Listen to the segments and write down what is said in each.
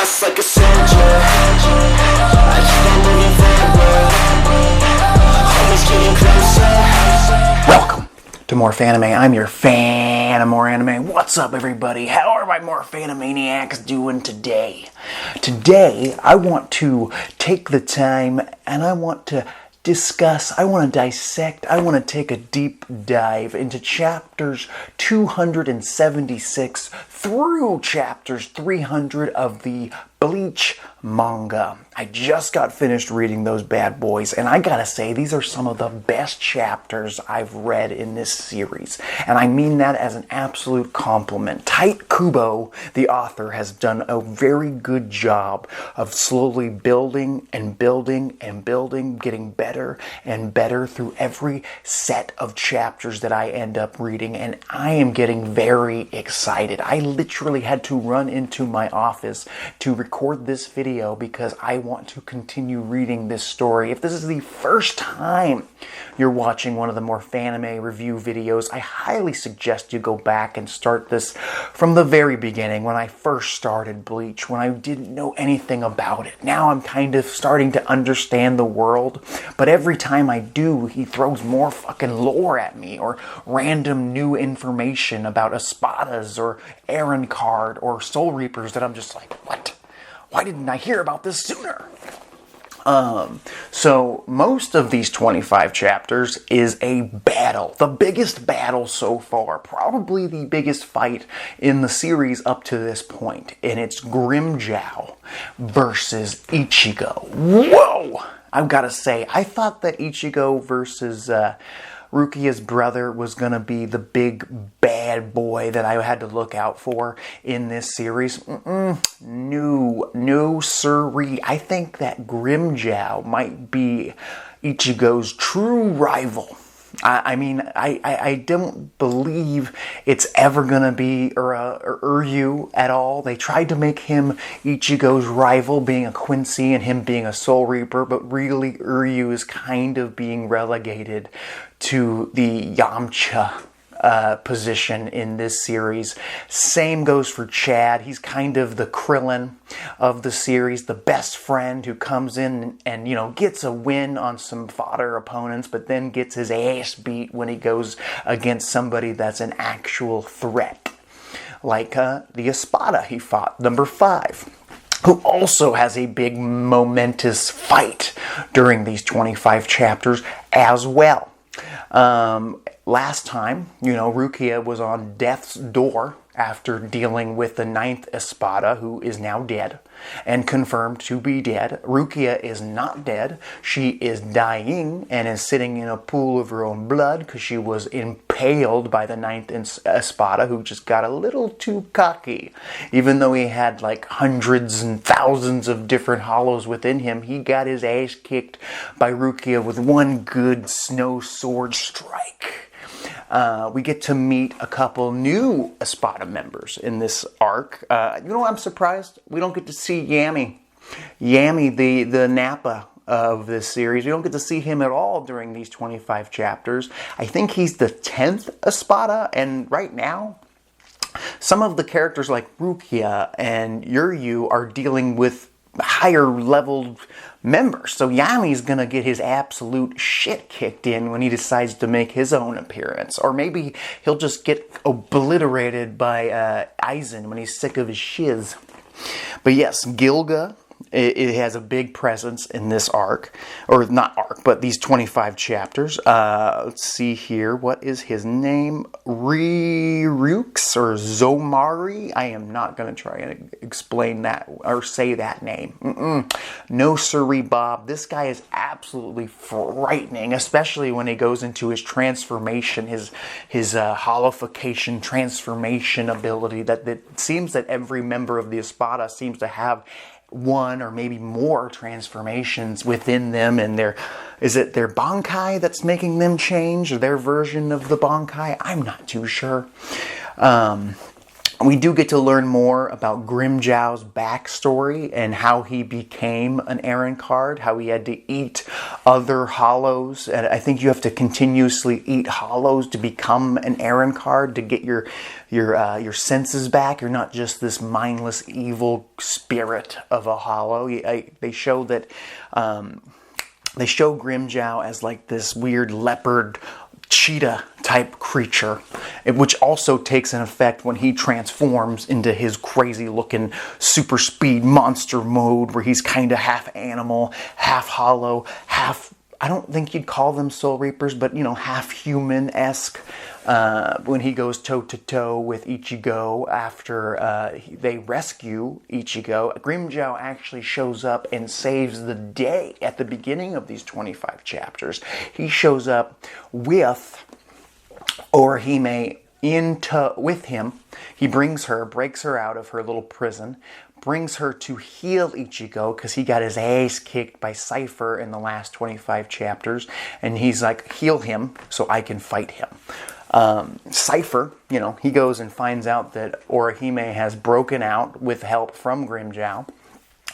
fast like a soldier. I keep on moving forward, always getting closer. Welcome to More Fanime. I'm your fan of More Anime. What's up, everybody? How are my More Fanimaniacs doing today? Today, I want to take the time and I want to discuss, I want to dissect, I want to take a deep dive into chapters 276 through chapters 300 of the BLEACH manga. I just got finished reading those bad boys, and I gotta say, these are some of the best chapters I've read in this series. And I mean that as an absolute compliment. Tite Kubo, the author, has done a very good job of slowly building and building and building, getting better and better through every set of chapters that I end up reading, and I am getting very excited. I literally had to run into my office to record this video because I want to continue reading this story. If this is the first time you're watching one of the More Fanime review videos, I highly suggest you go back and start this from the very beginning, when I first started BLEACH, when I didn't know anything about it. Now I'm kind of starting to understand the world, but every time I do, he throws more fucking lore at me, or random new information about Espadas, or Aaron Card, or Soul Reapers that I'm just like, what? Why didn't I hear about this sooner? So most of these 25 chapters is a battle. The biggest battle so far. Probably the biggest fight in the series up to this point. And it's Grimmjow versus Ichigo. Whoa! I've got to say, I thought that Ichigo versus Rukia's brother was going to be the big bad boy that I had to look out for in this series. No siree. I think that Grimmjow might be Ichigo's true rival. I don't believe it's ever gonna be Uryu at all. They tried to make him Ichigo's rival, being a Quincy and him being a Soul Reaper, but really Uryu is kind of being relegated to the Yamcha position in this series. Same goes for Chad. He's kind of the Krillin of the series, the best friend who comes in and, you know, gets a win on some fodder opponents, but then gets his ass beat when he goes against somebody that's an actual threat. Like the Espada he fought, number 5. Who also has a big momentous fight during these 25 chapters as well. Last time, you know, Rukia was on death's door after dealing with the 9th Espada, who is now dead, and confirmed to be dead. Rukia is not dead. She is dying and is sitting in a pool of her own blood because she was impaled by the 9th Espada, who just got a little too cocky. Even though he had like hundreds and thousands of different hollows within him, he got his ass kicked by Rukia with one good snow sword strike. We get to meet a couple new Espada members in this arc. You know what, I'm surprised we don't get to see Yami. Yami, the Nappa of this series. We don't get to see him at all during these 25 chapters. I think he's the 10th Espada, and right now, some of the characters like Rukia and Uryu are dealing with higher leveled members. So Yami's gonna get his absolute shit kicked in when he decides to make his own appearance. Or maybe he'll just get obliterated by Aizen when he's sick of his shiz. But yes, Gilga, it has a big presence in this arc. Or not arc, but these 25 chapters. Let's see here. What is his name? Ryux or Zomari? I am not going to try and explain that or say that name. No siree, Bob. This guy is absolutely frightening, especially when he goes into his transformation, his holification transformation ability that it seems that every member of the Espada seems to have one or maybe more transformations within them, and is it their Bankai that's making them change, or their version of the Bankai? I'm not too sure. We do get to learn more about Grimjow's backstory and how he became an Aaron card, how he had to eat other hollows. And I think you have to continuously eat hollows to become an Aaron card, to get your senses back. You're not just this mindless evil spirit of a hollow. They show that they show Grimjow as like this weird leopard cheetah type creature, which also takes an effect when he transforms into his crazy looking super speed monster mode, where he's kind of half animal, half hollow, half, I don't think you'd call them soul reapers, but half human-esque, when he goes toe to toe with Ichigo after they rescue Ichigo. Grimjow actually shows up and saves the day at the beginning of these 25 chapters. He shows up with Orihime with him. He breaks her out of her little prison, brings her to heal Ichigo because he got his ass kicked by Cypher in the last 25 chapters, and he's like, heal him so I can fight him. Cypher, he goes and finds out that Orihime has broken out with help from Grimjow.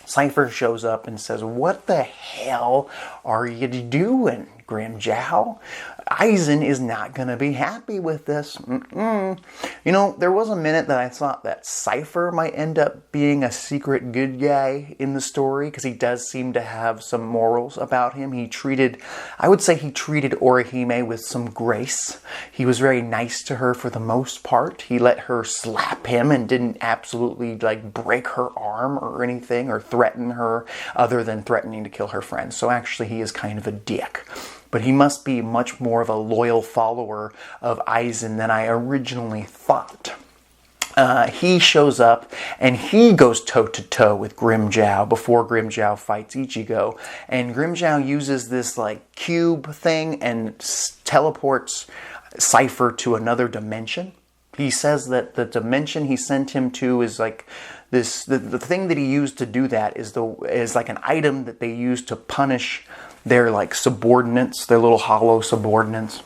Cypher shows up and says, what the hell are you doing, Grimjow? Aizen is not going to be happy with this. There was a minute that I thought that Cypher might end up being a secret good guy in the story, because he does seem to have some morals about him. I would say he treated Orihime with some grace. He was very nice to her for the most part. He let her slap him and didn't absolutely break her arm or anything, or threaten her, other than threatening to kill her friends. So actually he is kind of a dick. But he must be much more of a loyal follower of Aizen than I originally thought. He shows up and he goes toe-to-toe with Grimjow before Grimjow fights Ichigo. And Grimjow uses this cube thing and teleports Cypher to another dimension. He says that the dimension he sent him to is this. The thing that he used to do that is an item that they use to punish their subordinates, their little hollow subordinates.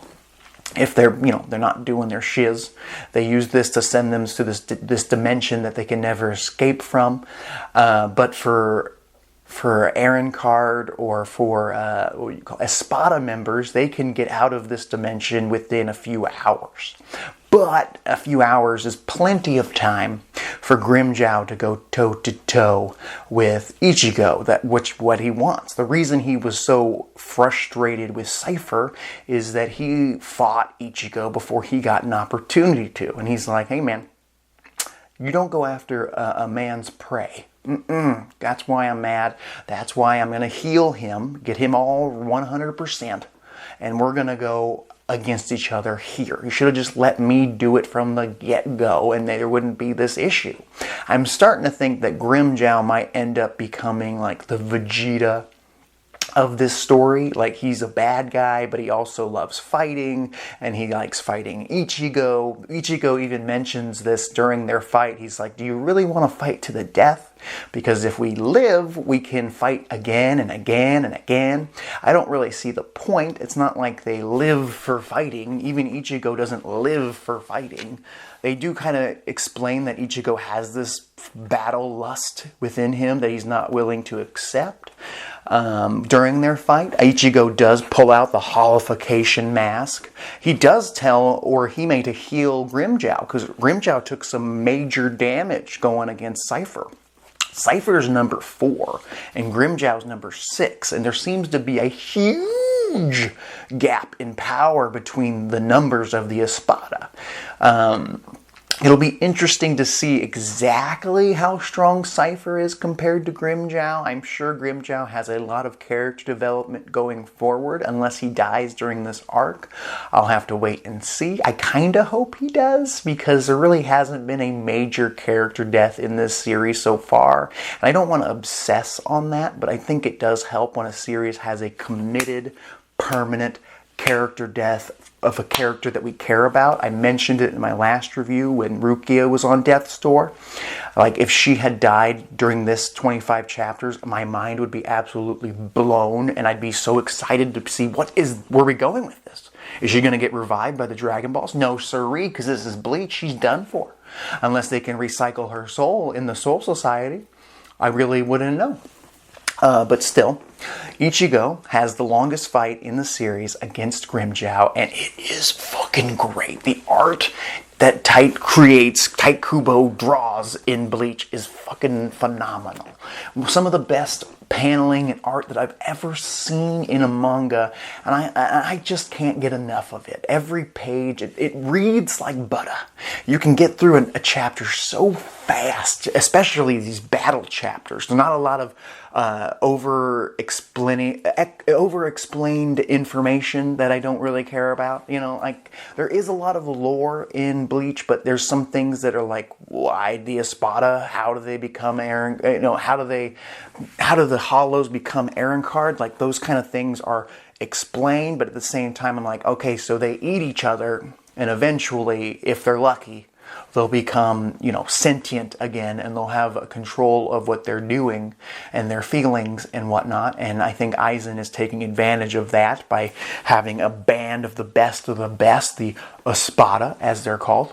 If they're not doing their shiz, they use this to send them to this dimension that they can never escape from. But for Aaron card or for Espada members, they can get out of this dimension within a few hours. But a few hours is plenty of time for Grimjow to go toe-to-toe with Ichigo, what he wants. The reason he was so frustrated with Cypher is that he fought Ichigo before he got an opportunity to. And he's like, hey man, you don't go after a man's prey. That's why I'm mad. That's why I'm going to heal him, get him all 100%, and we're going to go against each other here. You should have just let me do it from the get-go and there wouldn't be this issue. I'm starting to think that Grimjow might end up becoming the Vegeta of this story. He's a bad guy, but he also loves fighting, and he likes fighting Ichigo. Ichigo even mentions this during their fight. He's like, do you really want to fight to the death? Because if we live, we can fight again and again and again. I don't really see the point. It's not like they live for fighting. Even Ichigo doesn't live for fighting. They do kind of explain that Ichigo has this battle lust within him that he's not willing to accept. During their fight, Ichigo does pull out the holification mask. He does tell Orihime to heal Grimjow, because Grimjow took some major damage going against Cypher. Cypher's number 4 and Grimjow's number 6, and there seems to be a huge gap in power between the numbers of the Espada. It'll be interesting to see exactly how strong Cypher is compared to Grimjow. I'm sure Grimjow has a lot of character development going forward, unless he dies during this arc. I'll have to wait and see. I kind of hope he does, because there really hasn't been a major character death in this series so far. And I don't want to obsess on that, but I think it does help when a series has a committed, permanent character death of a character that we care about. I mentioned it in my last review when Rukia was on death's door. If she had died during this 25 chapters, my mind would be absolutely blown, and I'd be so excited to see where are we going with this. Is she going to get revived by the Dragon Balls? No siree, because this is Bleach. She's done for. Unless they can recycle her soul in the Soul Society, I really wouldn't know. But still, Ichigo has the longest fight in the series against Grimmjow, and it is fucking great. The art that Tite Kubo draws in Bleach is fucking phenomenal. Some of the best paneling and art that I've ever seen in a manga, and I just can't get enough of it. Every page, it reads like butter. You can get through a chapter so fast, especially these battle chapters. There's not a lot of over-explained information that I don't really care about. You know, like, there is a lot of lore in Bleach, but there's some things that are like, why the Espada? How do they become Eren? You know, how do the Hollows become Eren Card? Like, those kind of things are explained, but at the same time, I'm like, okay, so they eat each other, and eventually, if they're lucky, they'll become, you know, sentient again, and they'll have a control of what they're doing and their feelings and whatnot. And I think Aizen is taking advantage of that by having a band of the best, the Espada, as they're called.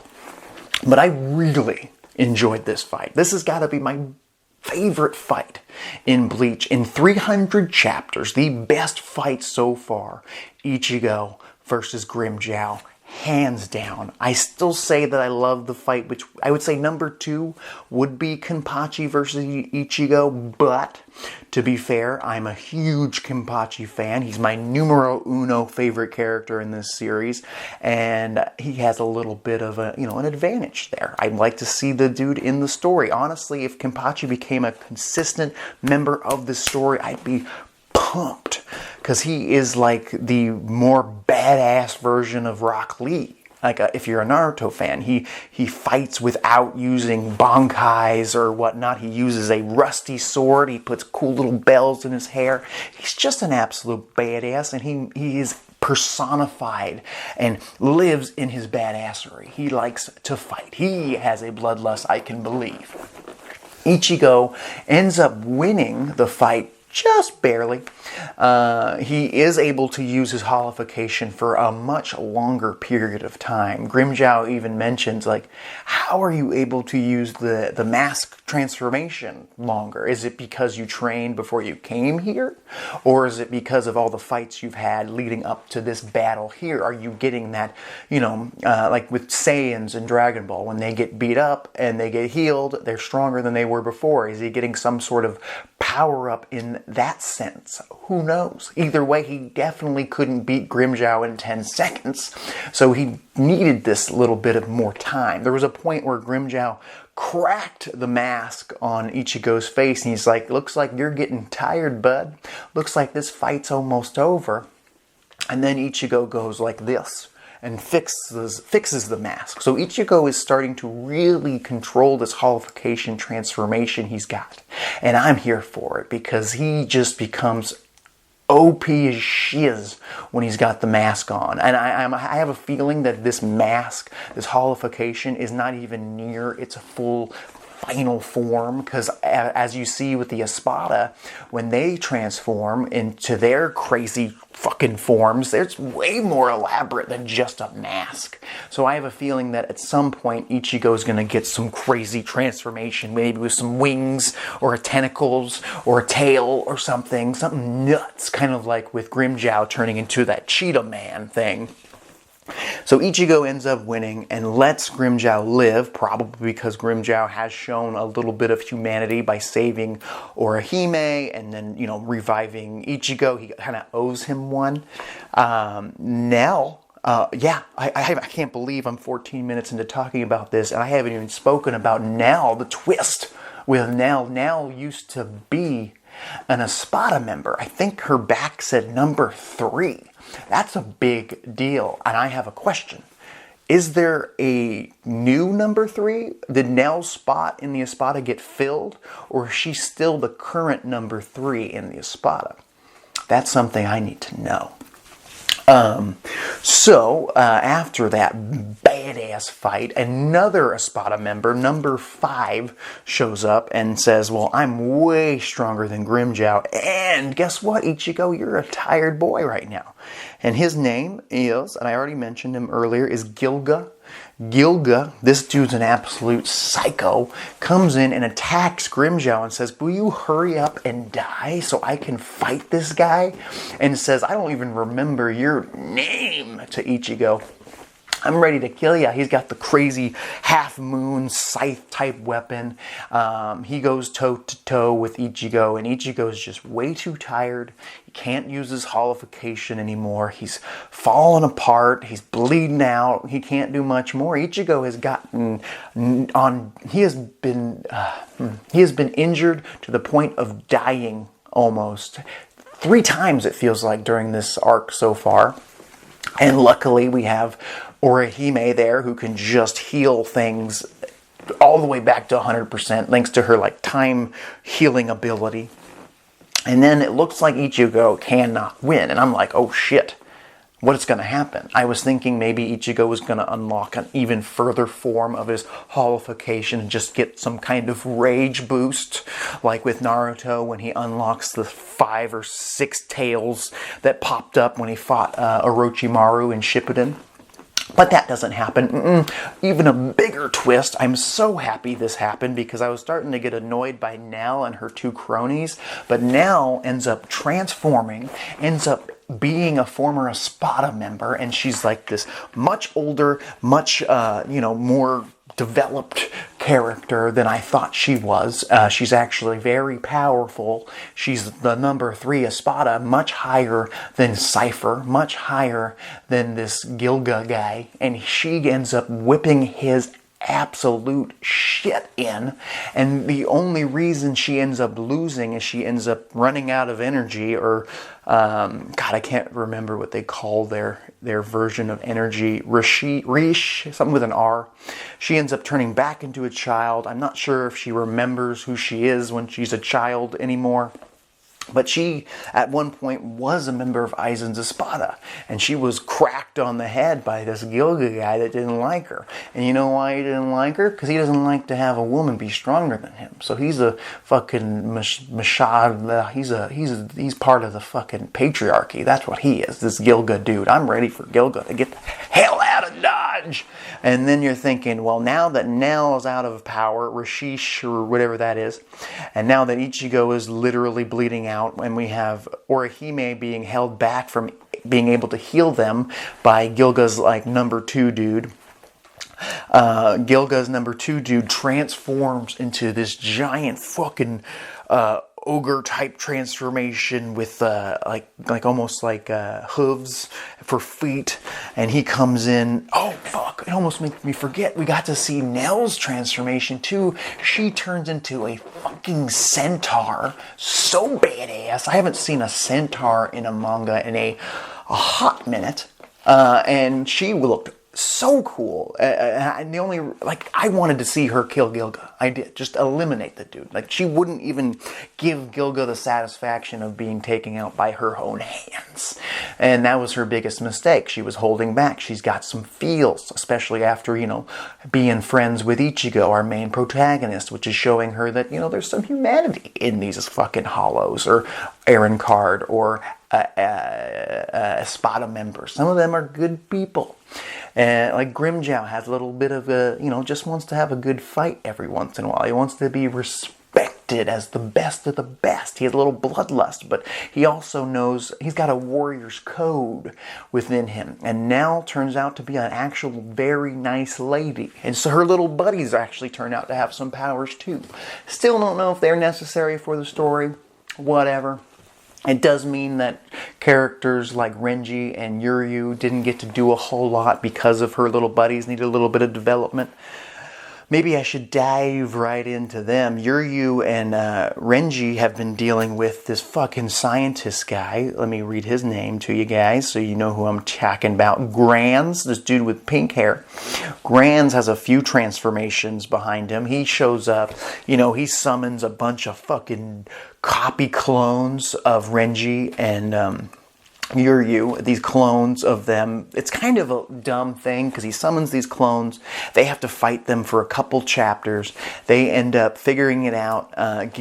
But I really enjoyed this fight. This has got to be my favorite fight in Bleach. In 300 chapters, the best fight so far, Ichigo versus Grimmjow. Hands down. I still say that I love the fight, which I would say number 2 would be Kenpachi versus Ichigo, but to be fair, I'm a huge Kenpachi fan. He's my numero uno favorite character in this series, and he has a little bit of an advantage there. I'd like to see the dude in the story. Honestly, if Kenpachi became a consistent member of the story, I'd be pumped, because he is like the more badass version of Rock Lee. Like, if you're a Naruto fan, he fights without using bankais or whatnot. He uses a rusty sword. He puts cool little bells in his hair. He's just an absolute badass, and he is personified and lives in his badassery. He likes to fight. He has a bloodlust I can believe. Ichigo ends up winning the fight just barely. He is able to use his holification for a much longer period of time. Grimmjow even mentions, like, how are you able to use the mask transformation longer? Is it because you trained before you came here? Or is it because of all the fights you've had leading up to this battle here? Are you getting that, like with Saiyans in Dragon Ball, when they get beat up and they get healed, they're stronger than they were before? Is he getting some sort of power up in that sense? Who knows? Either way, he definitely couldn't beat Grimmjow in 10 seconds, so he needed this little bit of more time. There was a point where Grimmjow cracked the mask on Ichigo's face, and he's like, looks like you're getting tired, bud. Looks like this fight's almost over. And then Ichigo goes like this and fixes the mask. So Ichigo is starting to really control this holification transformation he's got. And I'm here for it, because he just becomes OP as shiz when he's got the mask on. And I have a feeling that this mask, this holification, is not even near its full final form, because as you see with the Espada, when they transform into their crazy fucking forms, it's way more elaborate than just a mask. So I have a feeling that at some point Ichigo's going to get some crazy transformation, maybe with some wings or tentacles or a tail or something nuts, kind of like with Grimmjow turning into that Cheetah Man thing. So Ichigo ends up winning and lets Grimmjow live, probably because Grimmjow has shown a little bit of humanity by saving Orihime and then, reviving Ichigo. He kind of owes him one. Nell, I can't believe I'm 14 minutes into talking about this, and I haven't even spoken about Nell, the twist with Nell. Nell used to be an Espada member. I think her back said number 3. That's a big deal. And I have a question. Is there a new number 3? Did Nell's spot in the Espada get filled? Or is she still the current number 3 in the Espada? That's something I need to know. So, after that badass fight, another Espada member, number 5, shows up and says, well, I'm way stronger than Grimjow, and guess what, Ichigo, you're a tired boy right now. And his name is, and I already mentioned him earlier, is Gilga. Gilga, this dude's an absolute psycho, comes in and attacks Grimjow and says, will you hurry up and die so I can fight this guy? And says, I don't even remember your name, to Ichigo. I'm ready to kill ya. He's got the crazy half-moon scythe-type weapon. He goes toe-to-toe with Ichigo, and Ichigo's just way too tired. He can't use his holification anymore. He's falling apart. He's bleeding out. He can't do much more. Ichigo has gotten he has been injured to the point of dying almost 3 times, it feels like, during this arc so far. And luckily we have Orihime there, who can just heal things all the way back to 100%, thanks to her time healing ability. And then it looks like Ichigo cannot win, and I'm like, oh shit, what's going to happen? I was thinking maybe Ichigo was going to unlock an even further form of his holification and just get some kind of rage boost, like with Naruto when he unlocks the 5 or 6 tails that popped up when he fought Orochimaru in Shippuden. But that doesn't happen. Even a bigger twist. I'm so happy this happened because I was starting to get annoyed by Nell and her 2 cronies. But Nell ends up transforming, ends up being a former Espada member, and she's like this much older, much more developed character than I thought she was. She's actually very powerful. She's the number 3 Espada, much higher than Cypher, much higher than this Gilga guy, and she ends up whipping his absolute shit in, and the only reason she ends up losing is she ends up running out of energy, or I can't remember what they call their version of energy, Rish, something with an R. She ends up turning back into a child. I'm not sure if she remembers who she is when she's a child anymore. But she, at one point, was a member of Aizen's Espada. And she was cracked on the head by this Gilga guy that didn't like her. And you know why he didn't like her? Because he doesn't like to have a woman be stronger than him. So he's a fucking mashad. He's part of the fucking patriarchy. That's what he is, this Gilga dude. I'm ready for Gilga to get the hell out of Dodge. And then you're thinking, well, now that Nell is out of power, Rashish, or whatever that is, and now that Ichigo is literally bleeding out, and we have Orihime being held back from being able to heal them by Gilga's number 2 dude. Gilga's number 2 dude transforms into this giant fucking ogre type transformation with almost like hooves for feet, and he comes in. Oh fuck, it almost made me forget we got to see Nell's transformation too. She turns into a fucking centaur, so badass. I haven't seen a centaur in a manga in a hot minute, and she looked so cool. And the only, I wanted to see her kill Gilga. I did. Just eliminate the dude. She wouldn't even give Gilga the satisfaction of being taken out by her own hands. And that was her biggest mistake. She was holding back. She's got some feels, especially after, being friends with Ichigo, our main protagonist, which is showing her that, there's some humanity in these fucking hollows, or Aaron Card, or Espada members. Some of them are good people. And Grimjow has a little bit of just wants to have a good fight every once in a while. He wants to be respected as the best of the best. He has a little bloodlust, but he also knows he's got a warrior's code within him. And Nell turns out to be an actual very nice lady. And so her little buddies actually turn out to have some powers too. Still don't know if they're necessary for the story. Whatever. It does mean that characters like Renji and Yuryu didn't get to do a whole lot because of her little buddies, needed a little bit of development. Maybe I should dive right into them. Yuryu and Renji have been dealing with this fucking scientist guy. Let me read his name to you guys so you know who I'm talking about. Granz, this dude with pink hair. Granz has a few transformations behind him. He shows up, he summons a bunch of fucking copy clones of Renji and Yuryu, these clones of them. It's kind of a dumb thing because he summons these clones. They have to fight them for a couple chapters. They end up figuring it out,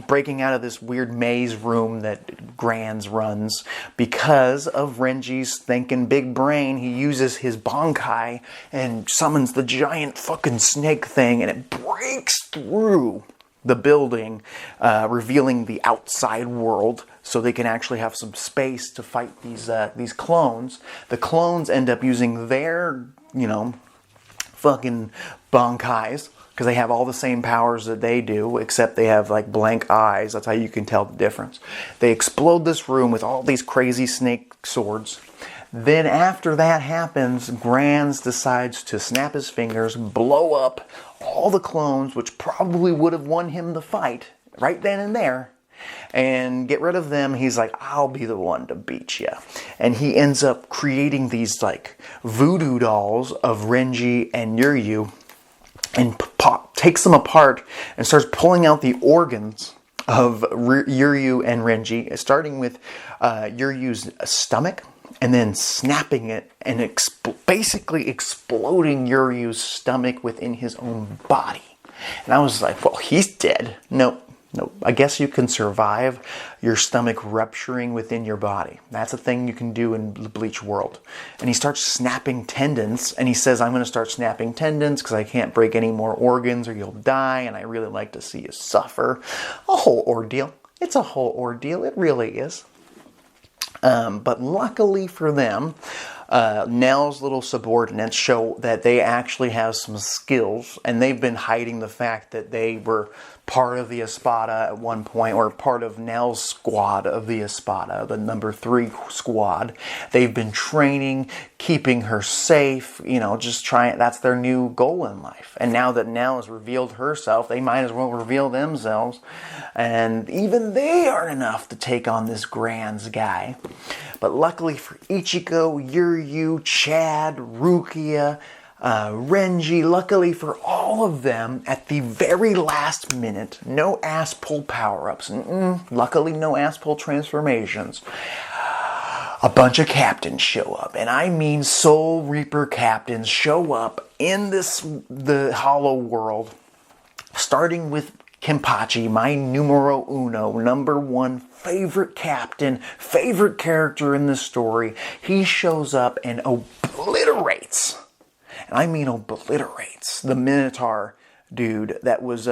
breaking out of this weird maze room that Granz runs. Because of Renji's thinking big brain, he uses his Bankai and summons the giant fucking snake thing, and it breaks through the building, revealing the outside world, so they can actually have some space to fight these clones. The clones end up using their, fucking Bankais, because they have all the same powers that they do, except they have like blank eyes. That's how you can tell the difference. They explode this room with all these crazy snake swords. Then after that happens, Granz decides to snap his fingers, blow up all the clones, which probably would have won him the fight right then and there, and get rid of them. He's like, I'll be the one to beat you. And he ends up creating these like voodoo dolls of Renji and Yuryu, and takes them apart and starts pulling out the organs of Yuryu and Renji, starting with Yuryu's stomach, and then snapping it and basically exploding Yuryu's stomach within his own body. And I was like, well, he's dead. Nope. I guess you can survive your stomach rupturing within your body. That's a thing you can do in the Bleach world. And he starts snapping tendons, and he says, I'm going to start snapping tendons because I can't break any more organs or you'll die, and I really like to see you suffer. A whole ordeal. It's a whole ordeal. It really is. But luckily for them, Nell's little subordinates show that they actually have some skills, and they've been hiding the fact that they were part of the Espada at one point, or part of Nell's squad of the Espada, the number 3 squad. They've been training, keeping her safe, just trying. That's their new goal in life. And now that Nell has revealed herself, they might as well reveal themselves. And even they aren't enough to take on this Granz guy. But luckily for Ichigo, Yuryu, Chad, Rukia, Renji, luckily for all of them, at the very last minute, no ass pull power-ups. Luckily, no ass pull transformations. A bunch of captains show up, and I mean Soul Reaper captains show up in the Hollow World, starting with Kenpachi, my numero uno, number 1 favorite captain, favorite character in this story. He shows up and obliterates, and I mean obliterates, the Minotaur dude that was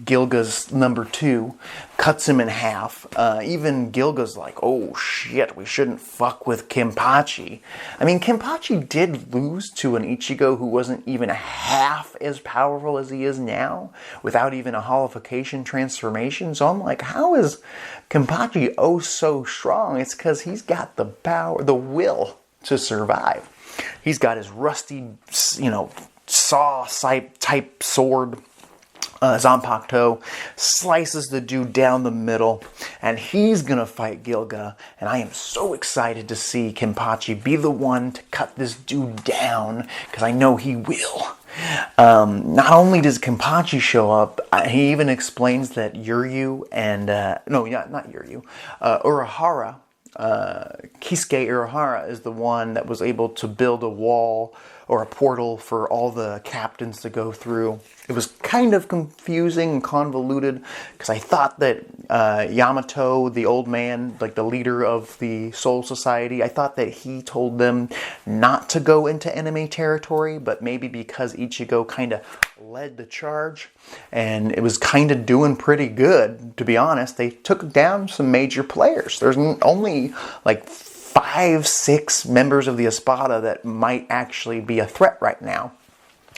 Gilga's number 2, cuts him in half. Even Gilga's like, oh shit, we shouldn't fuck with Kenpachi. I mean, Kenpachi did lose to an Ichigo who wasn't even half as powerful as he is now, without even a holification transformation. So I'm like, how is Kenpachi oh so strong? It's because he's got the power, the will to survive. He's got his rusty, saw type sword, Zanpakuto, slices the dude down the middle, and he's gonna fight Gilga. And I am so excited to see Kenpachi be the one to cut this dude down, because I know he will. Not only does Kenpachi show up, he even explains that Yuryu and not Yuryu, Urahara. Kisuke Urahara is the one that was able to build a wall or a portal for all the captains to go through. It was kind of confusing and convoluted, because I thought that Yamato, the old man, like the leader of the Soul Society, I thought that he told them not to go into enemy territory, but maybe because Ichigo kind of led the charge, and it was kind of doing pretty good, to be honest. They took down some major players. There's only like 5-6 members of the Espada that might actually be a threat right now.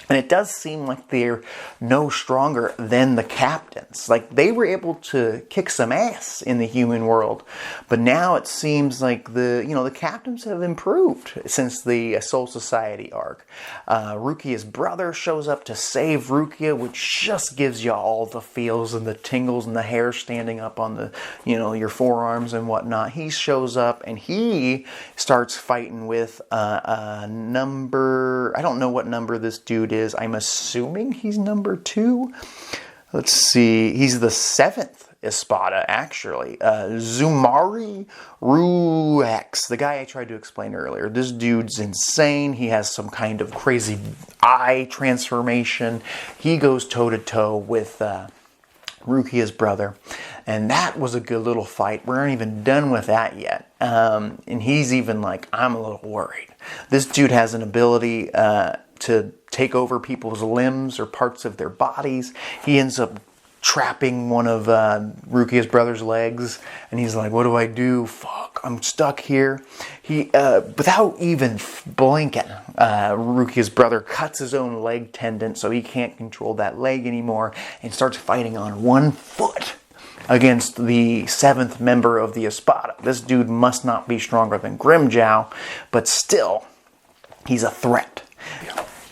And it does seem like they're no stronger than the captains. Like, they were able to kick some ass in the human world. But now it seems like the captains have improved since the Soul Society arc. Rukia's brother shows up to save Rukia, which just gives you all the feels and the tingles and the hair standing up on the, your forearms and whatnot. He shows up and he starts fighting with number, I don't know what number this dude is. I'm assuming he's number 2. Let's see. He's the 7th Espada, actually. Zumari Ruex, the guy I tried to explain earlier. This dude's insane. He has some kind of crazy eye transformation. He goes toe-to-toe with Rukia's brother. And that was a good little fight. We aren't even done with that yet. And he's even like, I'm a little worried. This dude has an ability to take over people's limbs or parts of their bodies. He ends up trapping one of Rukia's brother's legs, and he's like, what do I do? Fuck, I'm stuck here. He, without even blinking, Rukia's brother cuts his own leg tendon so he can't control that leg anymore and starts fighting on one foot against the 7th member of the Espada. This dude must not be stronger than Grimjow, but still, he's a threat.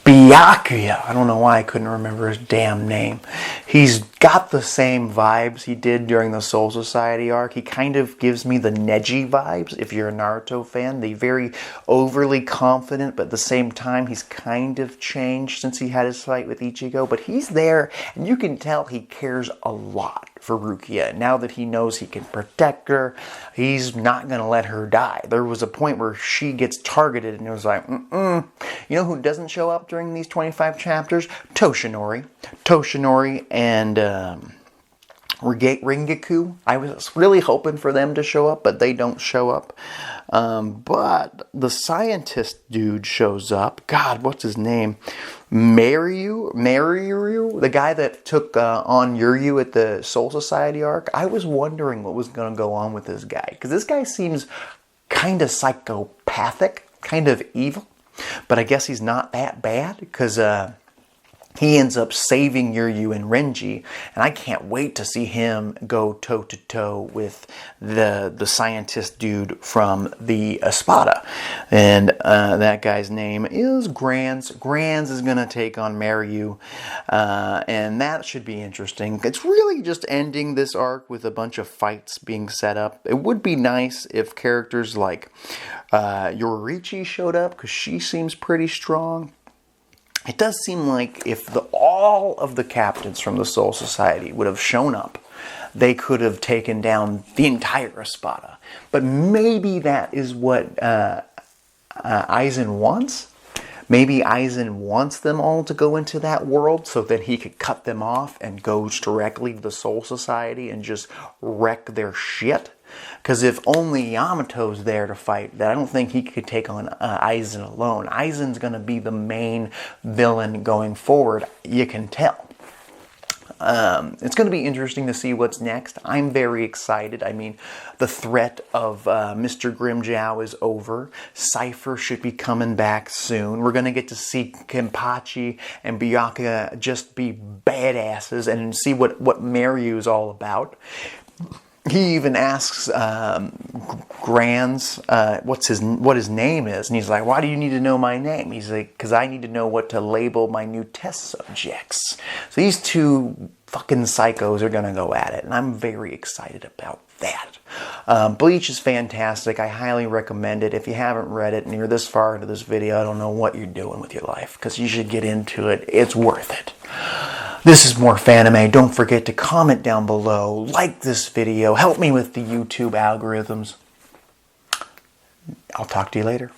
Byakuya. I don't know why I couldn't remember his damn name. He's got the same vibes he did during the Soul Society arc. He kind of gives me the Neji vibes, if you're a Naruto fan. The very overly confident, but at the same time, he's kind of changed since he had his fight with Ichigo. But he's there, and you can tell he cares a lot for Rukia. Now that he knows he can protect her, he's not going to let her die. There was a point where she gets targeted, and it was like, You know who doesn't show up during these 25 chapters? Toshinori. Toshinori and Ringaku. I was really hoping for them to show up, but they don't show up. But the scientist dude shows up. God, what's his name? Maryu, the guy that took on Yuryu at the Soul Society arc. I was wondering what was going to go on with this guy, because this guy seems kind of psychopathic, kind of evil, but I guess he's not that bad, because he ends up saving Yuryu and Renji, and I can't wait to see him go toe-to-toe with the scientist dude from the Espada. And that guy's name is Granz. Granz is going to take on Maryu, and that should be interesting. It's really just ending this arc with a bunch of fights being set up. It would be nice if characters like Yoriichi showed up, because she seems pretty strong. It does seem like if all of the captains from the Soul Society would have shown up, they could have taken down the entire Espada. But maybe that is what Aizen wants. Maybe Aizen wants them all to go into that world so that he could cut them off and go directly to the Soul Society and just wreck their shit. Because if only Yamato's there to fight, then I don't think he could take on Aizen alone. Aizen's going to be the main villain going forward, you can tell. It's going to be interesting to see what's next. I'm very excited. I mean, the threat of Mr. Grimjow is over. Cypher should be coming back soon. We're going to get to see Kenpachi and Byakuya just be badasses and see what Maryu is all about. He even asks Granz what his name is, and he's like, "Why do you need to know my name?" He's like, "Because I need to know what to label my new test subjects." So these two fucking psychos are gonna go at it, and I'm very excited about that. Bleach is fantastic. I highly recommend it. If you haven't read it and you're this far into this video, I don't know what you're doing with your life, because you should get into it. It's worth it. This is More Fanime. Don't forget to comment down below, like this video, help me with the YouTube algorithms. I'll talk to you later.